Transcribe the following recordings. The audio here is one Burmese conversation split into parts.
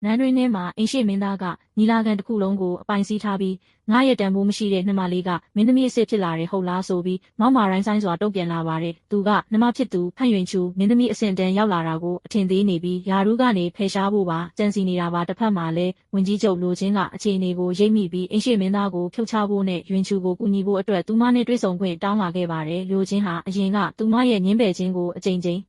နန်းတွင်းထဲမှာအိမ်ရှိမင်းသားကညီလာခံတစ်ခုလုံးကိုအပိုင်စီးထားပြီးငါရဲ့တန်ဖိုးမရှိတဲ့နှမလေးကမင်းသမီးအစ်စ်ဖြစ်လာတယ်ဟုတ်လားဆိုပြီးမောက်မာရိုင်းဆိုင်စွာတုံ့ပြန်လာပါတယ်သူကနှမဖြစ်သူဖန့်ယွင်ချူမင်းသမီးအဆင့်တန်းရောက်လာတာကိုအထင်သေးနေပြီးယာရုကနေဖယ်ရှားဖို့ပါကြံစီနေတာပါတစ်ဖက်မှာလည်းဝင်ကြီးချုပ်လိုချင်းကအခြေအနေကိုရိပ်မိပြီးအိမ်ရှိမင်းသားကိုဖြုတ်ချဖို့နဲ့ယွင်ချူကိုကူညီဖို့အတွက်သူမနဲ့တွေ့ဆုံခွင့်တောင်းလာခဲ့ပါတယ်လိုချင်းဟာအရင်ကသူမရဲ့ညှင်းပယ်ခြင်းကိုအကြိမ်ကြိမ်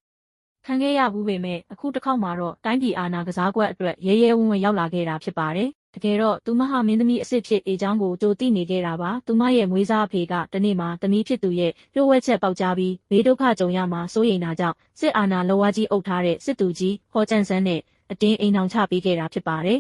ခံခဲ့ရဘူးပေမဲ့အခုတစ်ခေါက်မှာတော့တိုင်းပြည်အာဏာကစားကွက်အတွက်ရဲရဲဝံ့ဝံ့ရောက်လာခဲ့တာဖြစ်ပါတယ်တကယ်တော့သူမဟာမင်းသမီးအစ်စ်ဖြစ်အေချောင်းကိုကြိုသိနေခဲ့တာပါသူမရဲ့မွေးစားအဖေကတနေ့မှာသမီးဖြစ်သူရဲ့ပြို့ဝှက်ချက်ပေါက်ကြားပြီးဘေးဒုက္ခကြုံရမှာစိုးရိမ်တာကြောင့်စစ်အာဏာလောဝါကြီးအုပ်ထားတဲ့စစ်သူကြီးဟော်ကျန်ဆန်းနဲ့အတင်းအိမ်အောင်ချပေးခဲ့တာဖြစ်ပါတယ်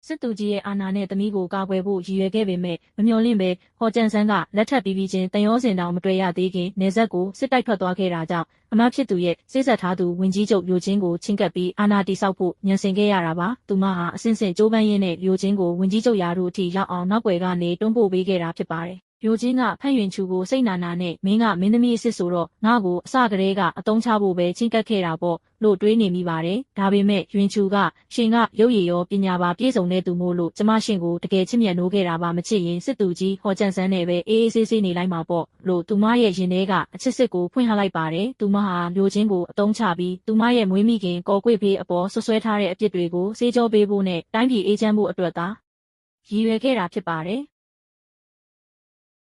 စစ်သူကြီးရဲ့အာဏာနဲ့သမီးကိုကာကွယ်ဖို့ရည်ရွယ်ခဲ့ပေမဲ့မမျှော်လင့်ပဲဟော်ကျန်ဆန်းကလက်ထပ်ပြီးချင်းတန်ရောစင်တောင်မတွေ့ရသေးခင်နေဆက်ကိုစစ်တိုက်ထွက်သွားခဲ့တာကြောင့်အမဖြစ်သူရဲ့စိတ်ဆက်ထားသူဝင်ကြီးချုပ်ရိုချင်းကိုချင်းကပ်ပြီးအာဏာတိဆောက်ဖို့ညှဉ်းဆင်ခဲ့ရတာပါသူမဟာအစဉ်စဉ်ကြိုးပမ်းရင်းနဲ့ရိုချင်းကိုဝင်ကြီးချုပ်ရာထူးအထိရောက်အောင်နောက်ွယ်ကနေတွန်းပို့ပေးခဲ့တာဖြစ်ပါတယ်ရိုချင်းကဖန့်ယွင်ချူကိုစိတ်နာနာနဲ့မင်းကမင်းသမီးအစ်စ်ဆိုတော့ငါ့ကိုအစကတည်းကအတုံးချဖို့ပဲချင်းကပ်ခဲ့တာပေါ့လို့တွေးနေမိပါတယ်ဒါပေမဲ့ယွင်ချူကရှင်ကရုပ်ရည်ရောပညာပါပြည့်စုံတဲ့သူမို့လို့ကျမရှင်ကိုတကယ်ချစ်မြတ်နိုးခဲ့တာပါမချစ်ရင်စစ်သူကြီးဟော်ကျန်ဆန်းနဲ့ပဲအေးအေးဆေးဆေးနေလိုက်မှာပေါ့လို့သူမရဲ့ရင်ထဲကအချစ်စစ်ကိုဖွင့်ဟလိုက်ပါတယ်သူမဟာရိုချင်းကိုအတုံးချပြီးသူမရဲ့မွေးမိခင်ကော်ကွေ့ဖေးအပေါ်ဆွဆွဲထားတဲ့အပြစ်တွေကိုစေးကြောပေးဖို့နဲ့တိုင်းပြည်အေးချမ်းဖို့အတွက်သာရည်ရွယ်ခဲ့တာဖြစ်ပါတယ်